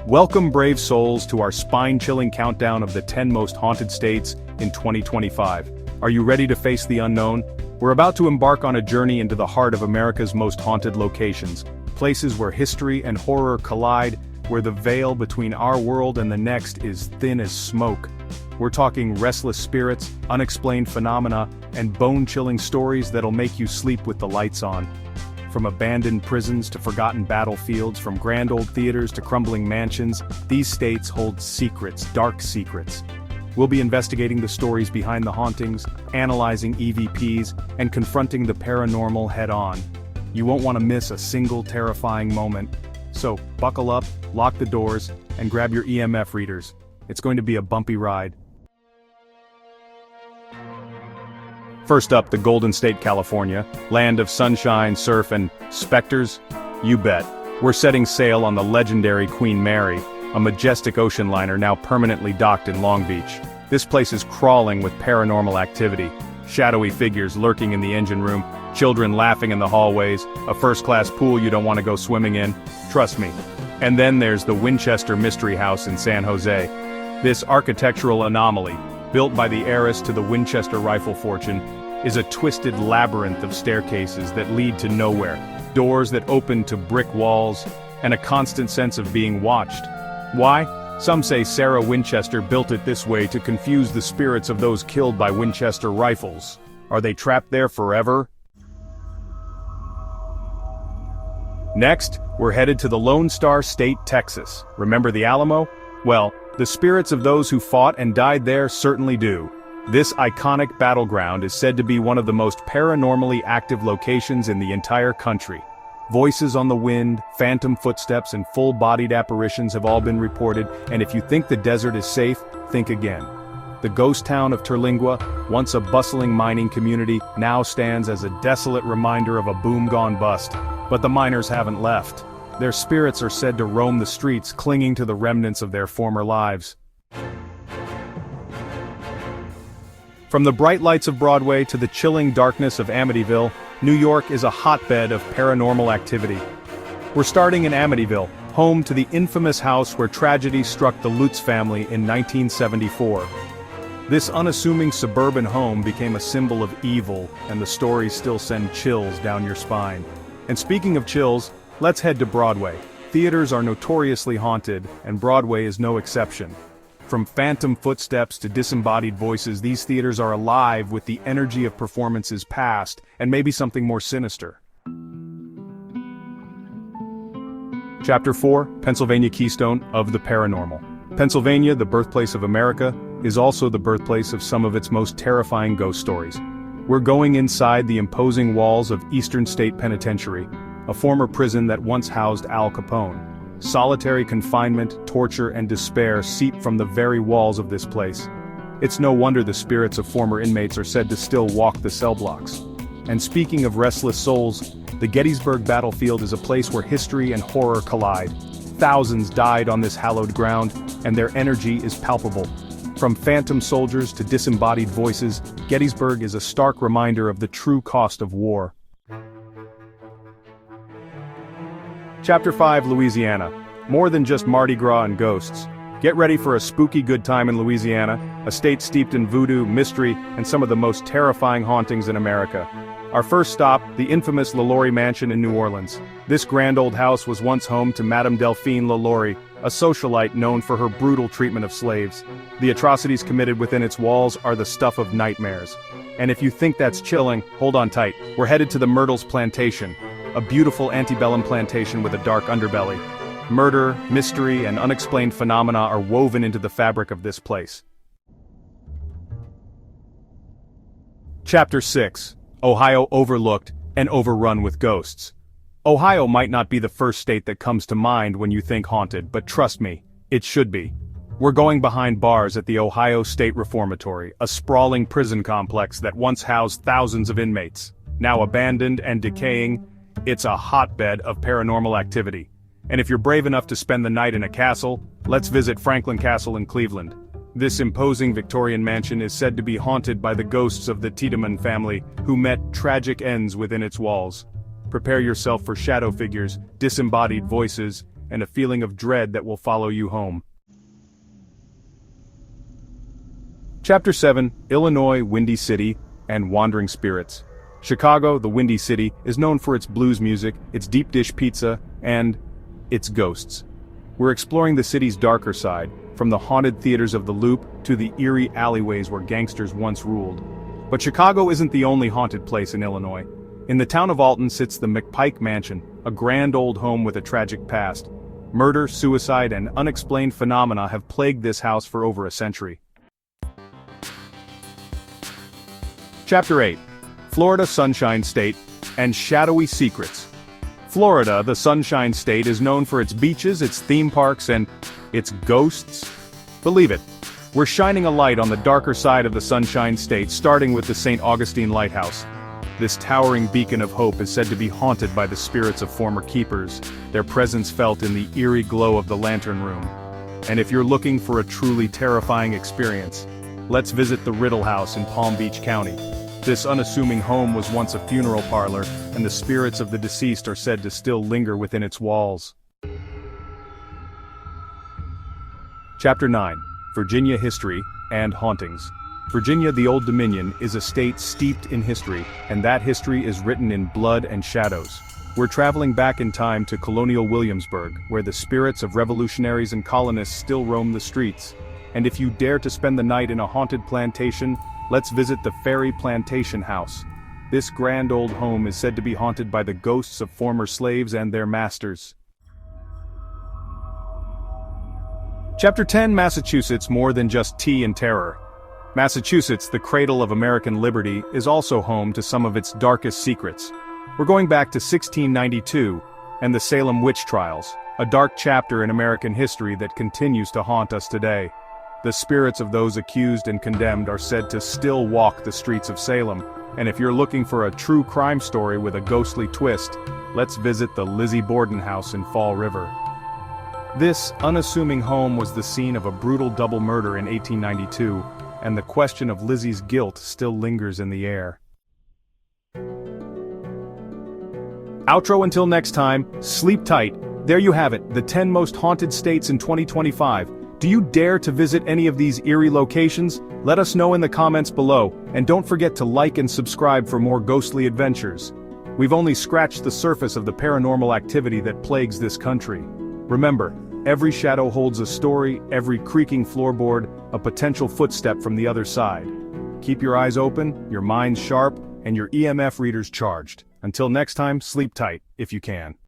Welcome, brave souls, to our spine-chilling countdown of the 10 most haunted states in 2025. Are you ready to face the unknown? We're about to embark on a journey into the heart of America's most haunted locations, places where history and horror collide, where the veil between our world and the next is thin as smoke. We're talking restless spirits, unexplained phenomena, and bone-chilling stories that'll make you sleep with the lights on. From abandoned prisons to forgotten battlefields, from grand old theaters to crumbling mansions, these states hold secrets, dark secrets. We'll be investigating the stories behind the hauntings, analyzing EVPs, and confronting the paranormal head-on. You won't want to miss a single terrifying moment. So, buckle up, lock the doors, and grab your EMF readers. It's going to be a bumpy ride. First up, the Golden State, California, land of sunshine, surf, and specters? You bet. We're setting sail on the legendary Queen Mary, a majestic ocean liner now permanently docked in Long Beach. This place is crawling with paranormal activity. Shadowy figures lurking in the engine room, children laughing in the hallways, a first-class pool you don't want to go swimming in, trust me. And then there's the Winchester Mystery House in San Jose. This architectural anomaly, built by the heiress to the Winchester rifle fortune, is a twisted labyrinth of staircases that lead to nowhere, doors that open to brick walls, and a constant sense of being watched. Why? Some say Sarah Winchester built it this way to confuse the spirits of those killed by Winchester rifles. Are they trapped there forever? Next, we're headed to the Lone Star State, Texas. Remember the Alamo? Well, the spirits of those who fought and died there certainly do. This iconic battleground is said to be one of the most paranormally active locations in the entire country. Voices on the wind, phantom footsteps, and full-bodied apparitions have all been reported, and if you think the desert is safe, think again. The ghost town of Terlingua, once a bustling mining community, now stands as a desolate reminder of a boom gone bust. But the miners haven't left. Their spirits are said to roam the streets, clinging to the remnants of their former lives. From the bright lights of Broadway to the chilling darkness of Amityville, New York is a hotbed of paranormal activity. We're starting in Amityville, home to the infamous house where tragedy struck the Lutz family in 1974. This unassuming suburban home became a symbol of evil, and the stories still send chills down your spine. And speaking of chills, let's head to Broadway. Theaters are notoriously haunted, and Broadway is no exception. From phantom footsteps to disembodied voices, these theaters are alive with the energy of performances past, and maybe something more sinister. Chapter 4, Pennsylvania Keystone of the Paranormal. Pennsylvania, the birthplace of America, is also the birthplace of some of its most terrifying ghost stories. We're going inside the imposing walls of Eastern State Penitentiary, a former prison that once housed Al Capone. Solitary confinement, torture, and despair seep from the very walls of this place. It's no wonder the spirits of former inmates are said to still walk the cell blocks. And speaking of restless souls, the Gettysburg battlefield is a place where history and horror collide. Thousands died on this hallowed ground, and their energy is palpable. From phantom soldiers to disembodied voices, Gettysburg is a stark reminder of the true cost of war. Chapter 5, Louisiana. More than just Mardi Gras and ghosts. Get ready for a spooky good time in Louisiana, a state steeped in voodoo, mystery, and some of the most terrifying hauntings in America. Our first stop, the infamous LaLaurie Mansion in New Orleans. This grand old house was once home to Madame Delphine LaLaurie, a socialite known for her brutal treatment of slaves. The atrocities committed within its walls are the stuff of nightmares. And if you think that's chilling, hold on tight. We're headed to the Myrtles Plantation, a beautiful antebellum plantation with a dark underbelly. Murder, mystery, and unexplained phenomena are woven into the fabric of this place. Chapter 6, Ohio Overlooked and Overrun with Ghosts. Ohio might not be the first state that comes to mind when you think haunted, but trust me, it should be. We're going behind bars at the Ohio State Reformatory, a sprawling prison complex that once housed thousands of inmates. Now abandoned and decaying, it's a hotbed of paranormal activity. And if you're brave enough to spend the night in a castle, let's visit Franklin Castle in Cleveland. This imposing Victorian mansion is said to be haunted by the ghosts of the Tiedemann family, who met tragic ends within its walls. Prepare yourself for shadow figures, disembodied voices, and a feeling of dread that will follow you home. Chapter 7, Illinois, Windy City, and Wandering Spirits. Chicago, the Windy City, is known for its blues music, its deep dish pizza, and its ghosts. We're exploring the city's darker side, from the haunted theaters of the Loop to the eerie alleyways where gangsters once ruled. But Chicago isn't the only haunted place in Illinois. In the town of Alton sits the Lemp Mansion, a grand old home with a tragic past. Murder, suicide, and unexplained phenomena have plagued this house for over a century. Chapter 8. Florida Sunshine State and Shadowy Secrets. Florida, the Sunshine State, is known for its beaches, its theme parks, and its ghosts. Believe it, we're shining a light on the darker side of the Sunshine State, starting with the St. Augustine Lighthouse. This towering beacon of hope is said to be haunted by the spirits of former keepers, their presence felt in the eerie glow of the lantern room. And if you're looking for a truly terrifying experience, let's visit the Riddle House in Palm Beach County. This unassuming home was once a funeral parlor, and the spirits of the deceased are said to still linger within its walls. Chapter 9. Virginia History and Hauntings. Virginia, the Old Dominion, is a state steeped in history, and that history is written in blood and shadows. We're traveling back in time to colonial Williamsburg, where the spirits of revolutionaries and colonists still roam the streets. And if you dare to spend the night in a haunted plantation, let's visit the Ferry Plantation House. This grand old home is said to be haunted by the ghosts of former slaves and their masters. Chapter 10. Massachusetts, more than just tea and terror. Massachusetts, the cradle of American liberty, is also home to some of its darkest secrets. We're going back to 1692 and the Salem witch trials, a dark chapter in American history that continues to haunt us today. The spirits of those accused and condemned are said to still walk the streets of Salem, and if you're looking for a true crime story with a ghostly twist, let's visit the Lizzie Borden house in Fall River. This unassuming home was the scene of a brutal double murder in 1892, and the question of Lizzie's guilt still lingers in the air. Outro until next time, sleep tight. There you have it, the 10 most haunted states in 2025. Do you dare to visit any of these eerie locations? Let us know in the comments below, and don't forget to like and subscribe for more ghostly adventures. We've only scratched the surface of the paranormal activity that plagues this country. Remember, every shadow holds a story, every creaking floorboard, a potential footstep from the other side. Keep your eyes open, your minds sharp, and your EMF readers charged. Until next time, sleep tight, if you can.